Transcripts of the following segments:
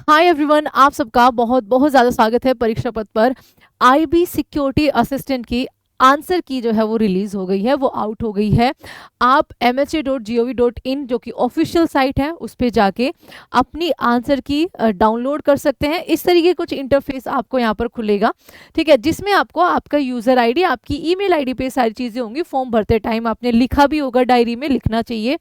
Hi everyone, आप सबका बहुत बहुत ज़्यादा स्वागत है परीक्षा पथ पर। आईबी सिक्योरिटी असिस्टेंट की आंसर की जो है वो रिलीज हो गई है, वो आउट हो गई है। आप mha.gov.in जो कि ऑफिशियल साइट है उस पे जाके अपनी आंसर की डाउनलोड कर सकते हैं। इस तरीके कुछ इंटरफेस आपको यहाँ पर खुलेगा, ठीक है, जिसमें आपको आपका यूज़र आईडी, आपकी ईमेल आईडी पे सारी चीज़ें होंगी। फॉर्म भरते टाइम आपने लिखा भी होगा, डायरी में लिखना चाहिए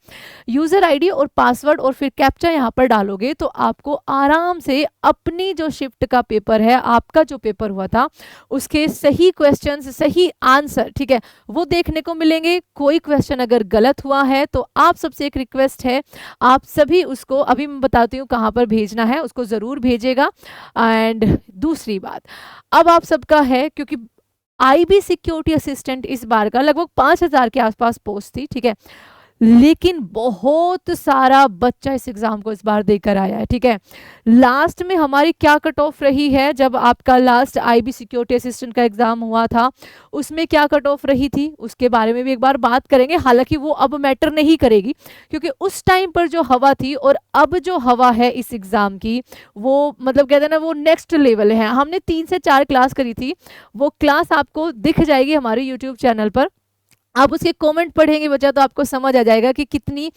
यूज़र आईडी और पासवर्ड, और फिर कैप्चा यहाँ पर डालोगे तो आपको आराम से अपनी जो शिफ्ट का पेपर है, आपका जो पेपर हुआ था, उसके सही क्वेश्चंस, सही आंसर, ठीक है, वो देखने को मिलेंगे। कोई क्वेश्चन अगर गलत हुआ है तो आप सबसे एक रिक्वेस्ट है, आप सभी उसको, अभी मैं बताती हूँ कहाँ पर भेजना है, उसको ज़रूर भेजेगा। एंड दूसरी बात, अब आप सबका है, क्योंकि आईबी सिक्योरिटी असिस्टेंट इस बार का लगभग 5,000 के आसपास पोस्ट थी, ठीक है, लेकिन बहुत सारा बच्चा इस एग्जाम को इस बार देकर आया है, ठीक है। लास्ट में हमारी क्या कट ऑफ रही है, जब आपका लास्ट आईबी सिक्योरिटी असिस्टेंट का एग्जाम हुआ था, उसमें क्या कट ऑफ रही थी, उसके बारे में भी एक बार बात करेंगे। हालांकि वो अब मैटर नहीं करेगी, क्योंकि उस टाइम पर जो हवा थी और अब जो हवा है इस एग्जाम की, वो मतलब कहते हैं ना, वो नेक्स्ट लेवल है। हमने 3 से 4 क्लास करी थी, वो क्लास आपको दिख जाएगी हमारे यूट्यूब चैनल पर। आप उसके कमेंट पढ़ेंगे बच्चा तो आपको समझ आ जाएगा कि कितनी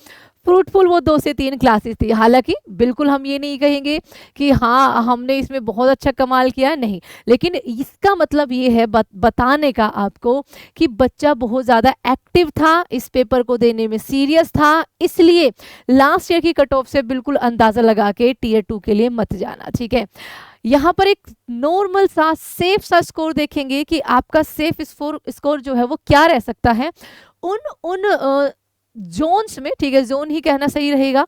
फ्रूटफुल वो 2 से 3 क्लासेस थी। हालांकि बिल्कुल हम ये नहीं कहेंगे कि हाँ हमने इसमें बहुत अच्छा कमाल किया, नहीं, लेकिन इसका मतलब ये है बताने का आपको कि बच्चा बहुत ज़्यादा एक्टिव था, इस पेपर को देने में सीरियस था। इसलिए लास्ट ईयर की कट ऑफ से बिल्कुल अंदाज़ा लगा के टियर 2 के लिए मत जाना, ठीक है। यहाँ पर एक नॉर्मल सा सेफ सा स्कोर देखेंगे कि आपका सेफ स्कोर जो है वो क्या रह सकता है उन उन जोन्स में, ठीक है, जोन ही कहना सही रहेगा,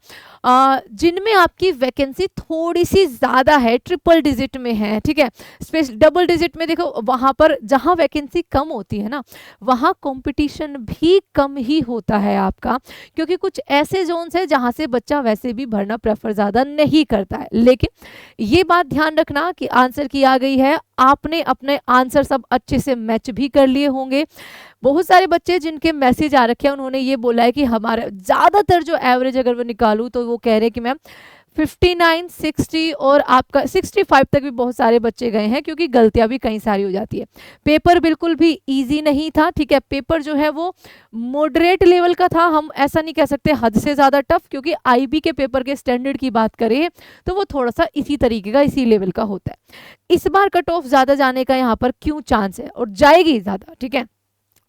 जिनमें आपकी वैकेंसी थोड़ी सी ज़्यादा है, ट्रिपल डिजिट में है, ठीक है। स्पेशल डबल डिजिट में देखो, वहाँ पर जहाँ वैकेंसी कम होती है ना, वहाँ कंपटीशन भी कम ही होता है आपका, क्योंकि कुछ ऐसे जोन्स हैं जहाँ से बच्चा वैसे भी भरना प्रेफर ज़्यादा नहीं करता है। लेकिन ये बात ध्यान रखना कि आंसर की आ गई है, आपने अपने आंसर सब अच्छे से मैच भी कर लिए होंगे। बहुत सारे बच्चे जिनके मैसेज आ रखे हैं, उन्होंने ये बोला है कि हमारा ज़्यादातर जो एवरेज अगर मैं निकालूं तो वो कह रहे हैं कि मैम 59, 60 और आपका 65 तक भी बहुत सारे बच्चे गए हैं, क्योंकि गलतियां भी कई सारी हो जाती है। पेपर बिल्कुल भी इजी नहीं था, ठीक है, पेपर जो है वो मॉडरेट लेवल का था, हम ऐसा नहीं कह सकते हद से ज़्यादा टफ, क्योंकि आईबी के पेपर के स्टैंडर्ड की बात करें तो वो थोड़ा सा इसी तरीके का, इसी लेवल का होता है। इस बार कट ऑफ ज़्यादा जाने का यहाँ पर क्यों चांस है, और जाएगी ज़्यादा, ठीक है,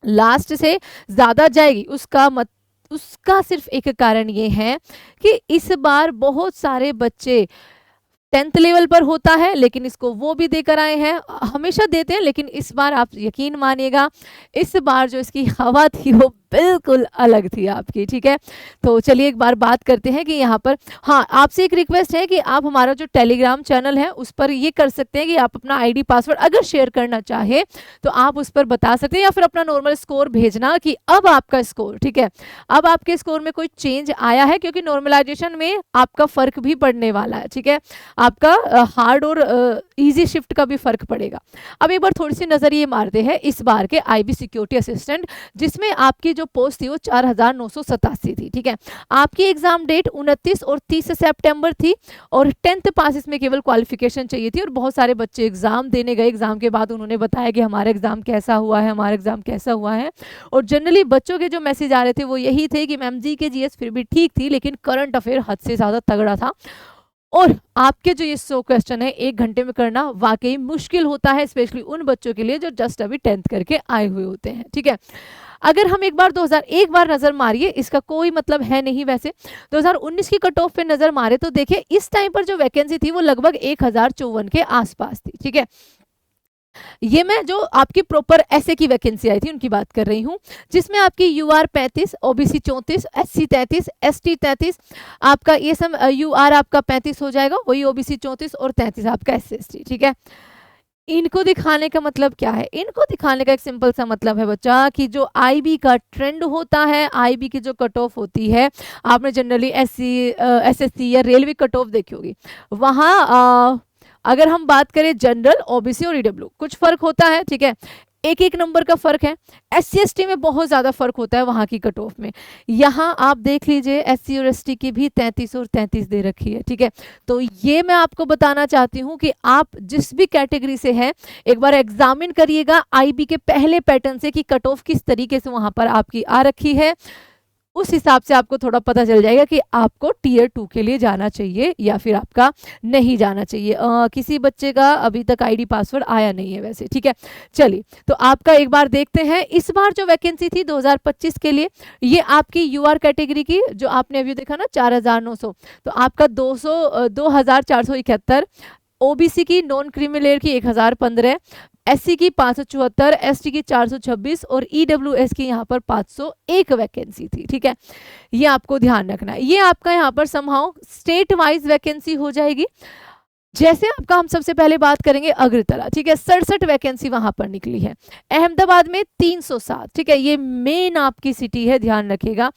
लास्ट से ज़्यादा जाएगी। उसका सिर्फ एक कारण ये है कि इस बार बहुत सारे बच्चे 10th लेवल पर होता है, लेकिन इसको वो भी देकर आए हैं, हमेशा देते हैं, लेकिन इस बार आप यकीन मानिएगा, इस बार जो इसकी हवा थी वो बिल्कुल अलग थी आपकी, ठीक है। तो चलिए एक बार बात करते हैं कि यहाँ पर, हाँ, आपसे एक रिक्वेस्ट है कि आप हमारा जो टेलीग्राम चैनल है उस पर ये कर सकते हैं कि आप अपना आईडी पासवर्ड अगर शेयर करना चाहे तो आप उस पर बता सकते हैं, या फिर अपना नॉर्मल स्कोर भेजना कि अब आपका स्कोर, ठीक है, अब आपके स्कोर में कोई चेंज आया है, क्योंकि नॉर्मलाइजेशन में आपका फर्क भी पड़ने वाला है, ठीक है, आपका हार्ड और इजी शिफ्ट का भी फर्क पड़ेगा। अब एक बार थोड़ी सी नजर ये मारते हैं इस बार के आईबी सिक्योरिटी असिस्टेंट, जिसमें आपकी जो पोस्ट थी वो 4,987 थी, ठीक है। आपकी एग्जाम डेट 29 और 30 सितंबर थी, और 10th पास इसमें केवल क्वालिफिकेशन चाहिए थी। और बहुत सारे बच्चे एग्जाम देने गए, एग्जाम के बाद उन्होंने बताया कि हमारा एग्जाम कैसा हुआ है, हमारा एग्जाम कैसा हुआ है। और जनरली बच्चों के जो मैसेज आ रहे थे वो यही थे कि मैम जी के जीएस फिर भी ठीक थी, लेकिन करंट अफेयर हद से ज़्यादा तगड़ा था। और आपके जो ये 100 क्वेश्चन है 1 घंटे में करना वाकई मुश्किल होता है, स्पेशली उन बच्चों के लिए जो जस्ट अभी 10th करके आए हुए होते हैं, ठीक है। अगर हम एक बार 2001 बार नजर मारिए, इसका कोई मतलब है नहीं, वैसे 2019 की कट ऑफ पे नजर मारे तो देखिए इस टाइम पर जो वैकेंसी थी वो लगभग 1054 के आसपास थी, ठीक है। ये मैं जो आपकी प्रॉपर ऐसे की वैकेंसी आई थी उनकी बात कर रही हूँ, जिसमें आपकी यूआर 35, ओबीसी 34, एससी 33, एसटी 33, आपका ये सब यूआर आपका 35 हो जाएगा, वही ओबीसी 34 और 33 आपका एससी, ठीक है। इनको दिखाने का मतलब क्या है, इनको दिखाने का एक सिंपल सा मतलब है बच्चा कि जो आईबी का ट्रेंड होता है, आईबी की जो कट ऑफ होती है, आपने जनरली एसएससी या रेलवे कट ऑफ देखी होगी, वहाँ अगर हम बात करें जनरल, ओबीसी और ईडब्ल्यू कुछ फर्क होता है, ठीक है। एक एक नंबर का फर्क है। SC/ST में बहुत ज़्यादा फर्क होता है वहाँ की कट ऑफ में। यहाँ आप देख लीजिए SC और ST की भी 33 और 33 दे रखी है, ठीक है। तो ये मैं आपको बताना चाहती हूँ कि आप जिस भी कैटेगरी से हैं एक बार एग्जामिन करिएगा IB के पहले पैटर्न से कि कट ऑफ किस तरीके से वहाँ पर आपकी आ रखी है। उस हिसाब से आपको थोड़ा पता चल जाएगा कि आपको टियर 2 के लिए जाना चाहिए या फिर आपका नहीं जाना चाहिए। किसी बच्चे का अभी तक आईडी पासवर्ड आया नहीं है वैसे, ठीक है। चलिए, तो आपका एक बार देखते हैं इस बार जो वैकेंसी थी 2025 के लिए, ये आपकी यूआर कैटेगरी की जो आपने अभी देखा ना 4900, तो आपका 2471, ओबीसी की नॉन क्रिमिनल की 1015, SC की 574, ST की 426 और EWS की यहाँ पर 501 वैकेंसी थी, ठीक है। ये आपको ध्यान रखना है। ये आपका यहाँ पर समहाउ स्टेट वाइज वैकेंसी हो जाएगी। जैसे आपका हम सबसे पहले बात करेंगे अग्रतला, ठीक है, 67 वैकेंसी वहां पर निकली है। अहमदाबाद में 307, ठीक है, ये मेन आपकी सिटी है, ध्यान रखिएगा।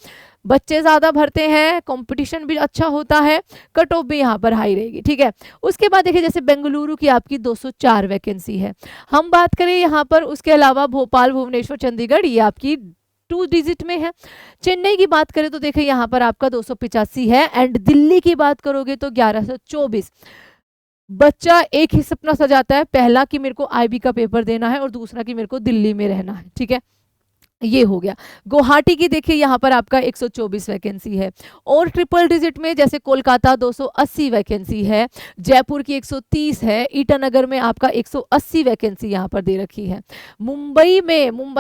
बच्चे ज्यादा भरते हैं, कंपटीशन भी अच्छा होता है, कट ऑफ भी यहाँ पर हाई रहेगी, ठीक है। उसके बाद देखिए जैसे बेंगलुरु की आपकी 204 वैकेंसी है। हम बात करें यहाँ पर, उसके अलावा भोपाल, भुवनेश्वर, चंडीगढ़, ये आपकी 2 डिजिट में है। चेन्नई की बात करें तो देखिए यहाँ पर आपका 285 है। एंड दिल्ली की बात करोगे तो 1124। बच्चा एक ही सपना सजाता है, पहला कि मेरे को IB का पेपर देना है और दूसरा कि मेरे को दिल्ली में रहना है, ठीक है। ये हो गया। गुवाहाटी की देखिए यहाँ पर आपका 124 वैकेंसी है। और ट्रिपल डिजिट में जैसे कोलकाता 280 वैकेंसी है, जयपुर की 130 है, ईटानगर में आपका 180 वैकेंसी यहाँ पर दे रखी है। मुंबई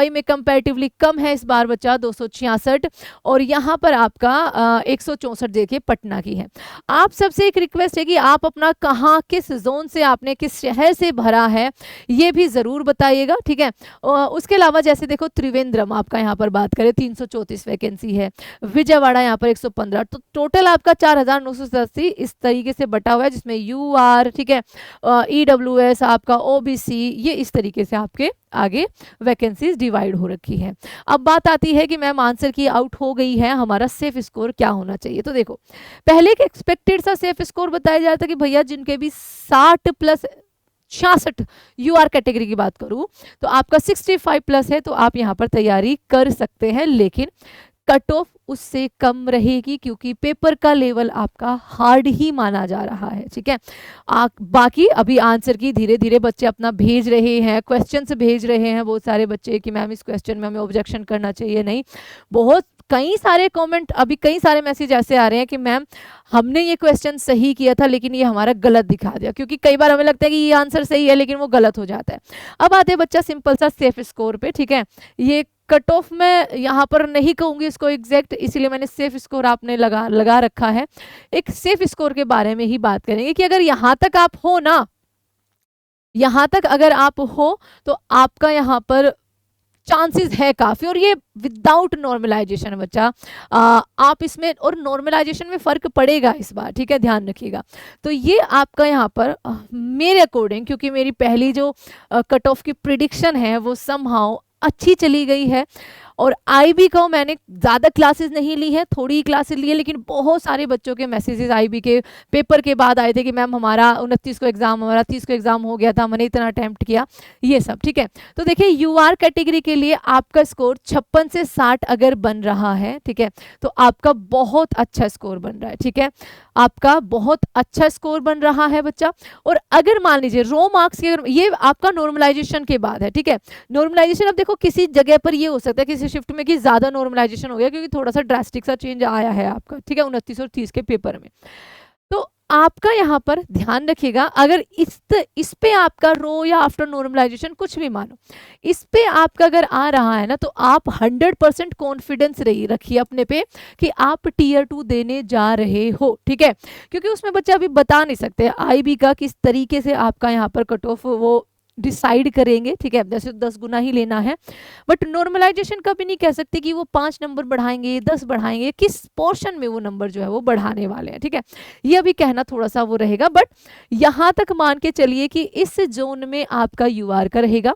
में कंपैरेटिवली कम है इस बार बच्चा, 266, और यहाँ पर आपका 164 देखिए पटना की है। आप सबसे एक रिक्वेस्ट है कि आप अपना कहाँ, किस जोन से आपने, किस शहर से भरा है, ये भी जरूर बताइएगा, ठीक है। उसके अलावा जैसे देखो त्रिवेंद्रम आपका यहाँ पर बात करें 334 वैकेंसी है, विजयवाड़ा यहाँ पर 115, तो टोटल आपका 4980 इस तरीके से बटा हुआ है, जिसमें UR, ठीक है, EWS आपका OBC, ये इस तरीके से आपके आगे वैकेंसीज डिवाइड हो रखी है। अब बात आती है कि मैम आंसर की आउट हो गई है, हमारा सेफ स्कोर क्या होना चाहिए। तो देखो पहले एक एक्सपेक्टेड सा सेफ स्कोर बताया जाता है कि भैया जिनके भी 60 प्लस 66 UR कैटेगरी की बात करूं तो आपका 65 प्लस है, तो आप यहाँ पर तैयारी कर सकते हैं, लेकिन कट ऑफ उससे कम रहेगी क्योंकि पेपर का लेवल आपका हार्ड ही माना जा रहा है, ठीक है। बाकी अभी आंसर की धीरे धीरे बच्चे अपना भेज रहे हैं, क्वेश्चंस भेज रहे हैं बहुत सारे बच्चे कि मैम इस क्वेश्चन में हमें ऑब्जेक्शन करना चाहिए, नहीं, बहुत कई सारे कमेंट, अभी कई सारे मैसेज ऐसे आ रहे हैं कि मैम हमने ये क्वेश्चन सही किया था लेकिन ये हमारा गलत दिखा दिया, क्योंकि कई बार हमें लगता है कि ये आंसर सही है लेकिन वो गलत हो जाता है। अब आते हैं बच्चा सिंपल सा सेफ स्कोर पे, ठीक है। ये कट ऑफ में यहाँ पर नहीं कहूंगी इसको एग्जैक्ट, इसीलिए मैंने सेफ स्कोर आपने लगा रखा है। एक सेफ स्कोर के बारे में ही बात करेंगे कि अगर यहाँ तक आप हो ना, यहाँ तक अगर आप हो तो आपका यहाँ पर चांसेस है काफी, और ये विदाउट नॉर्मलाइजेशन बच्चा, आप इसमें और नॉर्मलाइजेशन में फर्क पड़ेगा इस बार, ठीक है, ध्यान रखिएगा। तो ये आपका यहाँ पर मेरे अकॉर्डिंग, क्योंकि मेरी पहली जो कट ऑफ की प्रिडिक्शन है वो समहाउ अच्छी चली गई है, और IB का मैंने ज़्यादा क्लासेस नहीं ली है, थोड़ी ही क्लासेस ली है, लेकिन बहुत सारे बच्चों के मैसेजेस IB के पेपर के बाद आए थे कि मैम हमारा 29 को एग्ज़ाम, हमारा 30 को एग्ज़ाम हो गया था, मैंने इतना अटैम्प्ट किया, ये सब, ठीक है। तो देखिए UR कैटेगरी के लिए आपका स्कोर 56 से 60 अगर बन रहा है, ठीक है, तो आपका बहुत अच्छा स्कोर बन रहा है, ठीक है, आपका बहुत अच्छा स्कोर बन रहा है बच्चा। और अगर मान लीजिए रो मार्क्स की, ये आपका नॉर्मलाइजेशन के बाद है, ठीक है। नॉर्मलाइजेशन अब देखो किसी जगह पर ये हो सकता है किसी शिफ्ट में कि ज्यादा नॉर्मलाइजेशन हो गया क्योंकि थोड़ा सा ड्रास्टिक सा चेंज आया है आपका, ठीक है, 29 और 30 के पेपर में। तो आपका यहाँ पर ध्यान रखिएगा, अगर इस पे आपका रो या आफ्टर नॉर्मलाइजेशन कुछ भी मानो, इस पे आपका अगर आ रहा है ना, तो आप 100% कॉन्फिडेंस रखिए अपने पे कि आप टियर 2 देने जा रहे हो, ठीक है। क्योंकि उसमें बच्चे अभी बता नहीं सकते IB का किस तरीके से आपका यहाँ पर कट ऑफ वो डिसाइड करेंगे, ठीक है, जैसे 10 गुना ही लेना है, बट नॉर्मलाइजेशन का भी नहीं कह सकते कि वो 5 नंबर बढ़ाएंगे, 10 बढ़ाएंगे, किस पोर्शन में वो नंबर जो है वो बढ़ाने वाले हैं, ठीक है। ये अभी कहना थोड़ा सा वो रहेगा, बट यहाँ तक मान के चलिए कि इस जोन में आपका UR का रहेगा।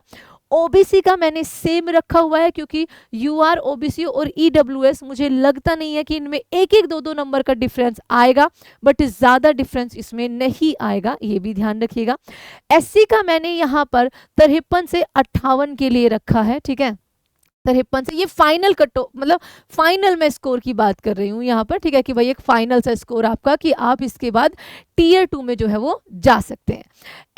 ओबीसी का मैंने सेम रखा हुआ है क्योंकि यूआर, ओबीसी और ईडब्ल्यूएस मुझे लगता नहीं है कि इनमें एक एक दो दो नंबर का डिफरेंस आएगा, बट ज़्यादा डिफरेंस इसमें नहीं आएगा, ये भी ध्यान रखिएगा। एससी का मैंने यहाँ पर 53 से 58 के लिए रखा है, ठीक है, 53 से। ये फाइनल कटो मतलब फाइनल मैं स्कोर की बात कर रही हूँ यहाँ पर, ठीक है, कि भाई एक फाइनल सा स्कोर आपका कि आप इसके बाद टीयर 2 में जो है वो जा सकते हैं।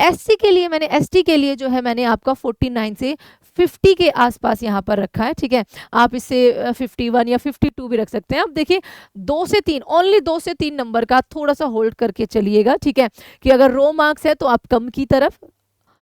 एससी के लिए मैंने, एसटी के लिए जो है मैंने आपका 49 से 50 के आसपास यहाँ पर रखा है, ठीक है। आप इसे 51 या 52 भी रख सकते हैं। अब देखिए 2 से 3, ओनली 2 से 3 नंबर का थोड़ा सा होल्ड करके चलिएगा, ठीक है, कि अगर रो मार्क्स है तो आप कम की तरफ,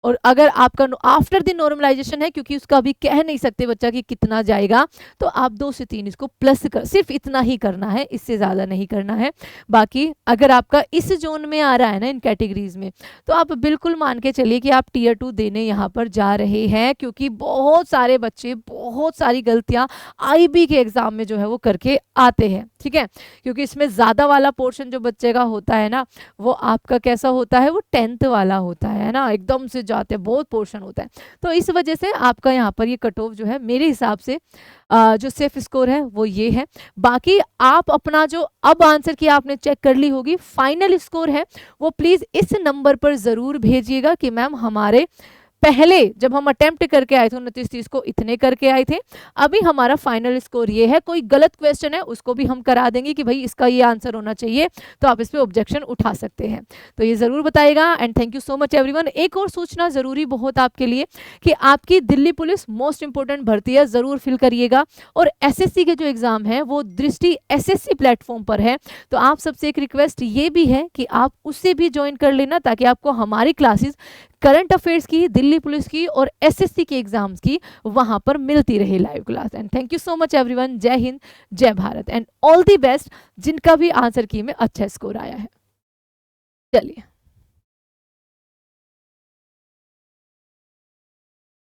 और अगर आपका आफ्टर द नॉर्मलाइजेशन है, क्योंकि उसका अभी कह नहीं सकते बच्चा कि कितना जाएगा, तो आप 2 से 3 इसको प्लस कर, सिर्फ इतना ही करना है, इससे ज़्यादा नहीं करना है। बाकी अगर आपका इस जोन में आ रहा है ना, इन कैटेगरीज में, तो आप बिल्कुल मान के चलिए कि आप टीयर 2 देने यहाँ पर जा रहे हैं, क्योंकि बहुत सारे बच्चे बहुत सारी गलतियाँ आईबी के एग्जाम में जो है वो करके आते हैं, ठीक है, क्योंकि इसमें ज़्यादा वाला पोर्शन जो बच्चे का होता है ना, वो आपका कैसा होता है, वो 10th वाला होता है ना, एकदम से जाते हैं, बहुत पोर्शन होता है। तो इस वजह से आपका यहाँ पर ये कट ऑफ जो है मेरे हिसाब से जो सेफ स्कोर है वो ये है। बाकी आप अपना जो अब आंसर की आपने चेक कर ली होगी, फाइनल स्कोर है वो प्लीज इस नंबर पर जरूर भेजिएगा कि मैम हमारे पहले जब हम अटेम्प्ट करके आए थे 29-30 को इतने करके आए थे, अभी हमारा फाइनल स्कोर ये है। कोई गलत क्वेश्चन है उसको भी हम करा देंगे कि भाई इसका ये आंसर होना चाहिए, तो आप इस पे ऑब्जेक्शन उठा सकते हैं। तो ये जरूर बताइएगा and thank you so much everyone. एक और सूचना जरूरी बहुत आपके लिए कि आपकी दिल्ली पुलिस मोस्ट इंपोर्टेंट भर्ती है, जरूर फिल करिएगा। और एसएससी के जो एग्जाम है वो दृष्टि एसएससी प्लेटफॉर्म पर है, तो आप सबसे एक रिक्वेस्ट ये भी है कि आप उससे भी ज्वाइन कर लेना, ताकि आपको हमारी क्लासेस करंट अफेयर्स की, दिल्ली पुलिस की और एसएससी के एग्जाम्स की वहां पर मिलती रहे live class. And thank you so much everyone. जय हिंद, जय Bharat and all the best जिनका भी आंसर की में अच्छा स्कोर आया है। चलिए।